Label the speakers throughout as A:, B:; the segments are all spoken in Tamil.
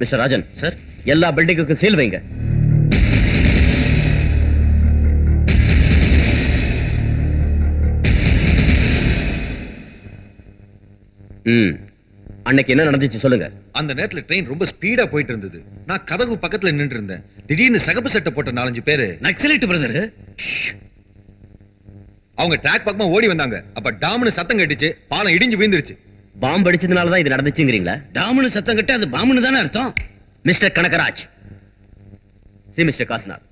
A: மிஸ்டர் ராஜன் சார், எல்லா பில்டிங்குக்கும் சீல் வைங்க. அன்னைக்கு என்ன நடந்துச்சு சொல்லுங்க.
B: அந்த நேரத்துல ட்ரெயின் ரொம்ப ஸ்பீடா போயிட்டு இருந்தது. நான் கதவு பக்கத்துல நின்று இருந்தேன். திடீர்னு சகப்பு சட்டை போட்ட 4-5 பேரு
A: நக்சலைட் பிரதர்
B: அவங்க ட்ராக் பக்கமா ஓடி வந்தாங்க. அப்ப டாம்னு சத்தம் கேட்டுச்சு, பாலம் இடிஞ்சு விழுந்துருச்சு.
A: பாம்பு அடிச்சதுனால தான் இது நடந்துச்சுங்கறீங்களா? டாம்னு சத்தம் கேட்டா அது பாம்புன்னு தானே அர்த்தம். மிஸ்டர் கனகராஜ், சி மிஸ்டர் காசனார்,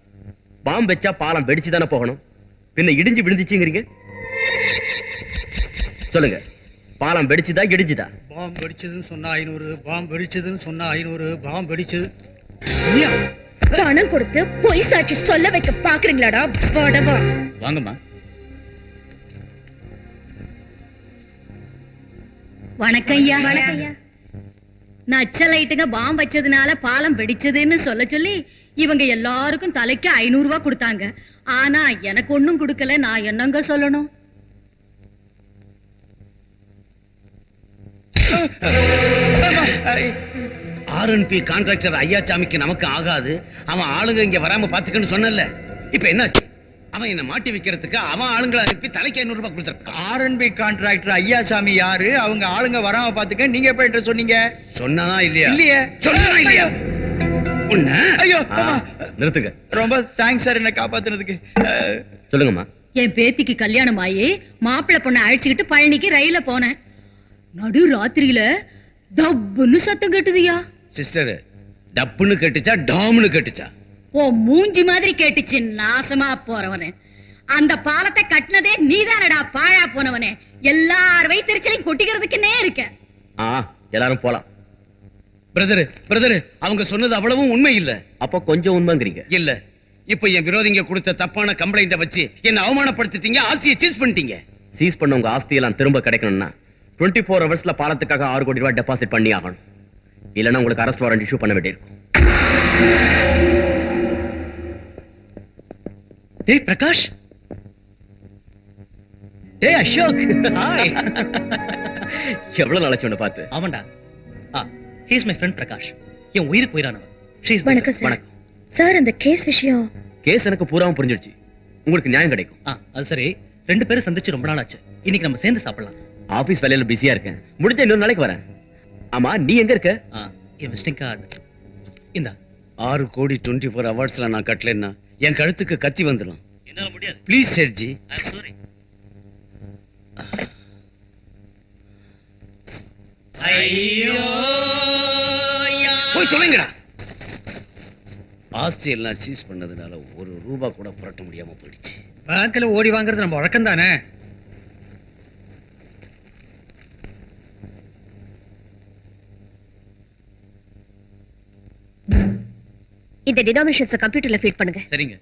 A: பாம்பு வெச்சா பாலம் வெடிச்சு தானே போகணும், பின்ன இடிஞ்சு விழுந்துச்சுங்கறீங்க. சொல்லுங்க, பாலம் வெடிச்சுதா இடிஞ்சுதா?
C: பாம்பு வெடிச்சதுன்னு சொன்னா 500, பாம்பு வெடிச்சதுன்னு சொன்னா 500, பாம்பு வெடிச்சது.
D: பணம் கொடுத்து பொய் சாட்சி சொல்ல வைக்க பாக்குறீங்களாடா படவா?
A: வாங்கம்மா.
D: வணக்கம் ஐயா. நக்சலைட்டுங்க பாம்பு வச்சதுனால பாலம் வெடிச்சதுன்னு சொல்ல சொல்லி இவங்க எல்லாருக்கும் தலைக்கு 500 ரூபாய் கொடுத்தாங்க. ஆனா எனக்கு ஒண்ணும் கொடுக்கல. நான் என்னங்க சொல்லணும்?
A: ஆர்என்பி கான்ட்ராக்டர் ஐயாச்சாமிக்கு நமக்கு ஆகாது. அவன் ஆளுங்க இங்க வராம பாத்துக்கன்னு சொன்னல. இப்ப என்னாச்சு? அவன் என்ன மாட்டி வைக்கிறதுக்கு அவன் ஆளுங்களை அனுப்பி தலைக்கு 500 ரூபாய் கொடுத்திருக்கான்.
C: ஆர்என்பி கான்ட்ராக்டர் ஐயாசாமி யாரு? அவங்க ஆளுங்க வராம பாத்துக்க நீங்க எப்ப சொன்னீங்க?
A: சொன்னதா இல்லையா?
C: இல்லையே.
A: சொன்னதா இல்லையா?
C: ஐயோ
A: நிறுத்துங்க.
C: ரொம்ப தேங்க்ஸ் சார் என்ன காப்பாத்துனதுக்கு.
A: சொல்லுங்கம்மா.
D: என் பேத்திக்கு கல்யாணம் ஆயி மாப்பிள்ளை பொண்ணை அழைச்சுக்கிட்டு பழனிக்கு ரயில போனேன். நடு ராத்திரியில தப்புன்னு சத்தம் கேட்டுதியா.
A: சிஸ்டர், டப்புன்னு கேட்டுச்சா டாம்னு கேட்டுச்சா?
D: ஓ மூஞ்சி மாதிரி கேட்டுச்சு. நாசமா போறவனே, அந்த பாலத்தை கட்டினதே நீதானடா பாழா போனவனே. எல்லார் வயிற்றுச்சலையும் கொட்டிக்கிறதுக்குன்னே இருக்க.
A: எல்லாரும் போலாம். பிரதர், அவங்க சொன்னது அவ்வளவும் உண்மை இல்ல. அப்ப கொஞ்சம் உண்மைங்கிறீங்க இல்ல? இப்ப என் விரோதிங்க கொடுத்த தப்பான கம்ப்ளைண்ட வச்சு என்ன அவமானப்படுத்திட்டீங்க, ஆஸ்தியை சீஸ் பண்ணிட்டீங்க. சீஸ் பண்ண உங்க ஆஸ்தியெல்லாம் திரும்ப கிடைக்கணும்னா 24 ஹவர்ஸ்ல பாலத்துக்காக 6 கோடி ரூபாய் டெபாசிட் பண்ணி ஆகணும். இல்லைன்னா உங்களுக்கு அரெஸ்ட் வாரண்ட் இஷ்யூ பண்ண வேண்டியிருக்கும்.
C: டேய் பிரகாஷ், டேய் அசோக், ஹாய்.
A: எவ்வளவு நாளாச்சு உன்னை பார்த்து?
C: ஆமாண்டா. He is my friend Prakash. என் உயிருக்கு உயிரானவன்.
D: வணக்கம் சார்.
A: வணக்கம்
D: சார், அந்த கேஸ் விஷயம்.
A: கேஸ் எனக்கு பூராவும் புரிஞ்சிடுச்சு. உங்களுக்கு நியாயம் கிடைக்கும்.
C: அது சரி. 2 பேரும் சந்திச்சு ரொம்ப நாள் ஆச்சு. இன்னைக்கு நம்ம சேர்ந்து சாப்பிடலாம்.
A: ஆபீஸ் வேலையில பிஸியா இருக்கேன். முடிஞ்ச இன்னொரு நாளைக்கு வரேன். ஆமா, நீ எங்க இருக்க?
C: என் விசிட்டிங் கார்டு இந்தா.
A: 6 கோடி 24 ஹவர்ஸ்ல நான் கட்டலன்னா என் கழுத்துக்கு கத்தி வந்துடும்.
C: என்னால முடியாது.
A: Please Sethji.
C: I am sorry. ஐயோ
A: போய் சொல்லுங்கடா. ஆஸ்தி எல்லாம் சீஸ் பண்ணதுனால 1 ரூபாய் கூட புரட்ட முடியாம போயிடுச்சு.
C: பேங்க்ல ஓடி வாங்குறது நம்ம வழக்கம் தானே.
D: இந்த டினாமினேஷன்ஸ் கம்ப்யூட்டர்ல ஃபீட் பண்ணுங்க.
C: சரிங்க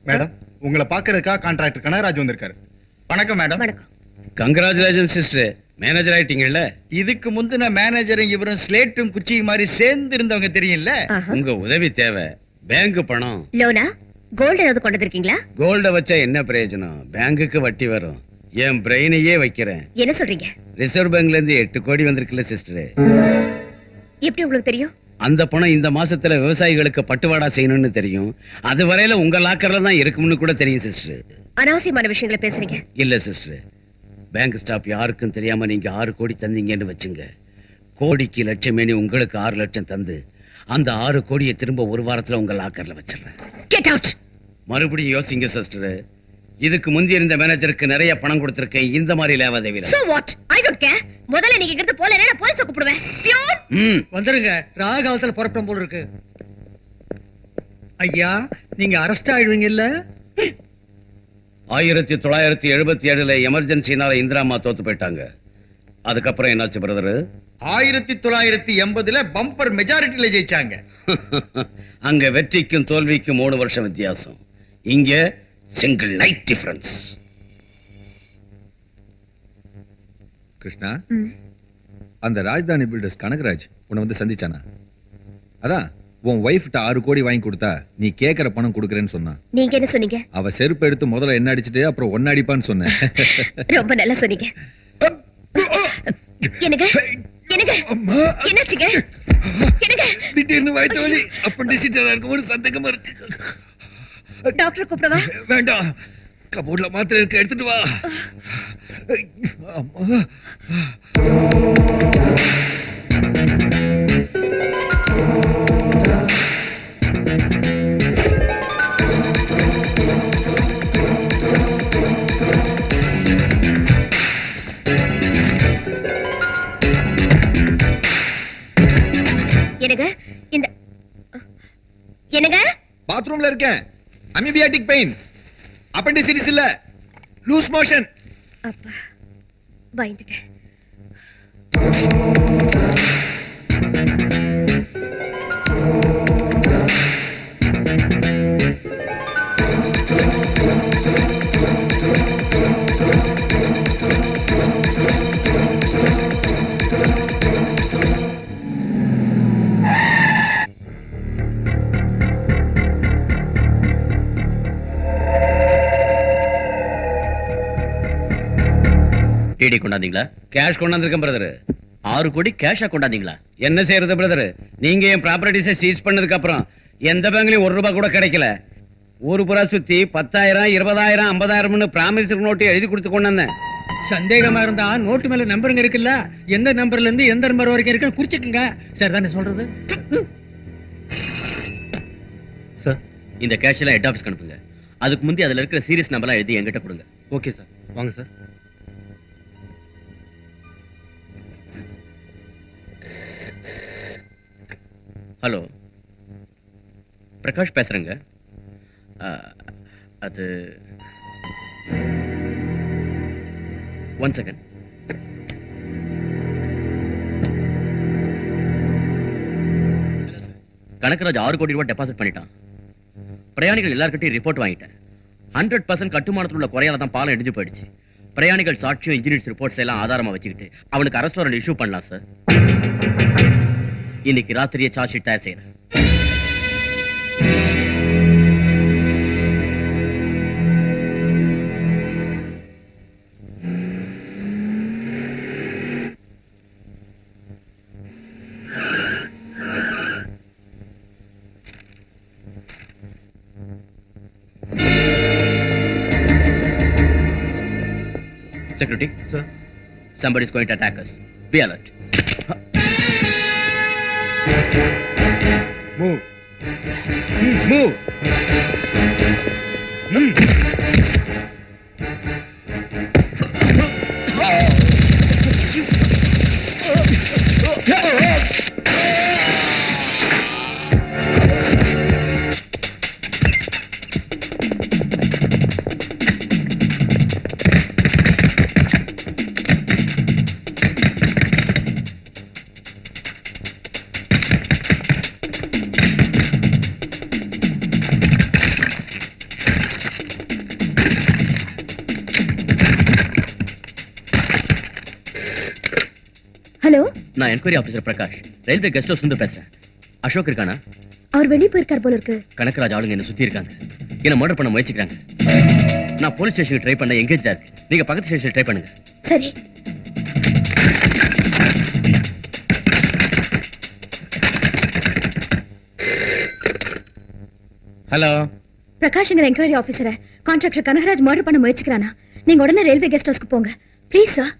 E: மேடம். உங்களை பாக்குறதுக்காக கான்ட்ராக்டர் கனகராஜ் வந்திருக்காரு.
C: வணக்கம் மேடம்.
D: வணக்கம்.
A: கங்க்ராச்சுலேஷன் சிஸ்டர், மேனேஜர் ஆயிட்டீங்கல்ல.
C: இதுக்கு முந்தின மேனேஜரும் இவரும் ஸ்லேட்டும் குச்சி மாதிரி சேர்ந்து இருந்தவங்க தெரியும்ல.
A: உங்க உதவி தேவை. பேங்க் பணம்.
D: லோனா கோல்ட் ஏதாவது கொண்டு வந்திருக்கீங்களா?
A: கோல்ட வச்சா என்ன பிரயோஜனம்? பேங்குக்கு வட்டி வரும். என் பிரெயினையே வைக்கிறேன்.
D: என்ன சொல்றீங்க?
A: ரிசர்வ் பேங்க்ல இருந்து 8 கோடி வந்திருக்குல்ல சிஸ்டர்.
D: எப்படி உங்களுக்கு தெரியும்?
A: அந்த பணம் இந்த மாசத்துல விவசாயிகளுக்கு பட்டுவாடா செய்யணும்னு தெரியும். அது வரையில உங்க லாக்கர்ல தான் இருக்கும்னு கூட தெரியும் சிஸ்டர்.
D: அனாவசியமான விஷயங்களை பேசுறீங்க.
A: இல்ல சிஸ்டர், பேங்க் ஸ்டாப் யாருக்கும் தெரியாம நீங்க 6 கோடி தந்தீங்கன்னு வச்சுங்க. கோடிக்கு லட்சமேனி உங்களுக்கு 6 லட்சம் தந்து அந்த 6 கோடியை திரும்ப 1 வாரத்துல உங்க லாக்கர்ல வச்சிடுறேன்.
D: Get out.
A: மறுபடியும் யோசிங்க சிஸ்டர். இதுக்கு முந்தி இருந்த மேனேஜருக்கு நிறைய பணம் கொடுத்திருக்கேன் இந்த மாதிரி லேவாதேவில.
D: So what? I don't care. முதல்ல நீங்க இங்கிருந்து போலனா நான் போலீஸை கூப்பிடுவேன். பியூன்
C: வந்துருங்க. ராகாவத்துல புறப்படும் போல இருக்கு. ஐயா, நீங்க அரெஸ்ட் ஆயிடுவீங்க இல்ல?
A: 1977ல எமர்ஜென்சினால இந்திராமா தோத்து போயிட்டாங்க. அதுக்கப்புறம் என்னாச்சு பிரதர்?
C: 1980ல பம்பர் மெஜாரிட்டில ஜெயிச்சாங்க.
A: அங்க வெற்றிக்கும் தோல்விக்கும் 3 வருஷம் வித்தியாசம். இங்க சிங்கிள் நைட் டிஃபரன்ஸ்.
B: கிருஷ்ணா, அந்த ராஜதானி பில்டர்ஸ் கனகராஜ் உன்னை வந்து சந்திச்சானா? அதான் உன் ஒய்ஃப்ட்ட 6 கோடி வாங்கி கொடுத்தா நீ கேட்கற பணம் கொடுக்கறேன்னு சொன்னா.
F: நீங்க என்ன சொன்னீங்க?
B: அவ செருப்பு எடுத்து முதல்ல என்ன அடிச்சுட்டு அப்புறம் ஒன்னு அடிப்பான்னு சொன்னேன்.
F: ரொம்ப நல்லா சொன்னீங்க. எனக்கு எனக்கு என்னாச்சுங்க? எனக்கு
B: திடீர்னு வயித்து வலி அப்பண்டிசிட்டா இருக்கும்போது சந்தேகமா இருக்கு.
F: டாக்டர் கூப்பிடவா?
B: வேண்டாம், கபோர்ட்ல மாத்திரை இருக்கு, எடுத்துட்டு வா. அம்மா.
F: எனக்கு இந்த எனக்கு
B: பாத்ரூம்ல இருக்கேன். அமீபியாட்டிக் பெயின், அப்பண்டிசிட்டிஸ் இல்ல, லூஸ் மோஷன்.
F: அப்பா பயந்துட்டேன்.
A: டிடி கொண்டாந்தீங்களா? கேஷ் கொண்டாந்துருக்கேன் பிரதர். 6 கோடி கேஷா கொண்டாந்தீங்களா? என்ன செய்யறது பிரதர், நீங்க என் ப்ராப்பர்ட்டிஸை சீஸ் பண்ணதுக்கு அப்புறம் எந்த பேங்க்லயும் 1 ரூபாய் கூட கிடைக்கல. ஊரு புறா சுத்தி 10,000 20,000 50,000 பிராமிஸ் நோட்டு எழுதி கொடுத்து கொண்டாந்தேன்.
G: சந்தேகமா இருந்தா நோட்டு மேல நம்பருங்க இருக்குல்ல, எந்த நம்பர்ல இருந்து எந்த நம்பர் வரைக்கும் இருக்கு குறிச்சுக்குங்க. சார் தானே சொல்றது.
A: சார், இந்த கேஷ் எல்லாம் ஹெட் ஆஃபீஸ்க்கு அனுப்புங்க. அதுக்கு முந்தி அதுல இருக்கிற சீரியஸ் நம்பர்லாம் எழுதி என்கிட்ட கொடுங்க.
E: ஓகே சார், வாங்க சார்.
A: ஹலோ, பிரகாஷ் பேசுறேங்க. அது 1 செகண்ட். கனகராஜ் 6 கோடி ரூபாய் டெபாசிட் பண்ணிட்டான். பிரயாணிகள் எல்லார்கிட்டையும் ரிப்போர்ட் வாங்கிட்டேன். 100% கட்டுமானத்தில் உள்ள குறையால தான் பாலம் இடிஞ்சு போயிடுச்சு. பிரயாணிகள் சாட்சியும் இன்ஜினியர்ஸ் ரிப்போர்ட்ஸ் எல்லாம் ஆதாரமா வச்சுக்கிட்டு அவனுக்கு அரெஸ்ட் வாரண்ட் இஷ்யூ பண்ணலாம் சார். இன்னைக்கு ராத்திரியே சார்ஜ் ஷீட் தயார் செய்யறேன். Security,
E: Sir.
A: somebody is going to attack us. Be alert.
E: Move. Move.
F: Hello,
A: நான் enquiry officer Prakash, railway guest ஹவுஸ்ல இருந்து பேசுறேன். அசோக் இருக்கானா?
F: அவர் வெளியே போயிருக்கார் போல இருக்கு.
A: கனகராஜ் ஆளுங்க என்ன சுத்தி இருக்காங்க. என்ன மர்டர் பண்ண முயற்சிக்கிறாங்க. நான் போலீஸ் ஸ்டேஷனுக்கு ட்ரை பண்ண எங்கேஜா இருக்கு. நீங்க பக்கத்து ஸ்டேஷன் ட்ரை பண்ணுங்க.
F: சரி.
A: ஹலோ,
F: பிரகாஷ்ங்கிற என்கொயரி ஆபீசரை கான்ட்ராக்டர் கனகராஜ் மர்டர் பண்ண முயற்சிக்கிறானா? நீங்க உடனே ரயில்வே கெஸ்ட் ஹவுஸ்க்கு போங்க ப்ளீஸ் சார்.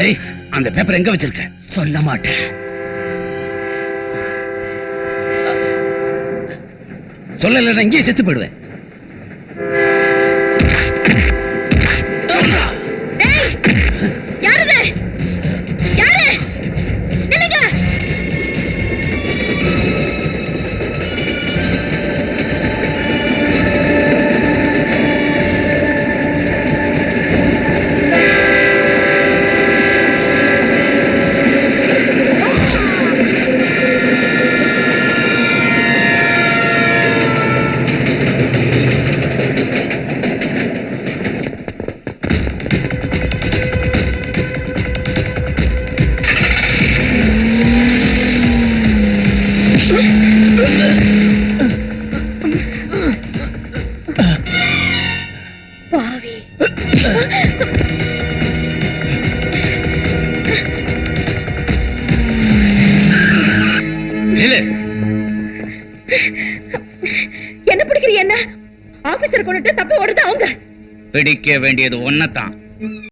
A: ஏய், அந்த பேப்பர் எங்க வச்சிருக்க?
G: சொல்ல மாட்டேன்.
A: சொல்லல இங்கேயே செத்து போயிடுவேன்.
D: டேய், யாரது? யாரு? நில்லுங்க.
F: பாவி.
A: நில்லு.
F: என்ன பிடிக்கிற? என்ன ஆபீசர் கொண்டுட்டு தப்பி ஓடுது அவங்க.
A: பிடிக்க வேண்டியது ஒன்னதான்.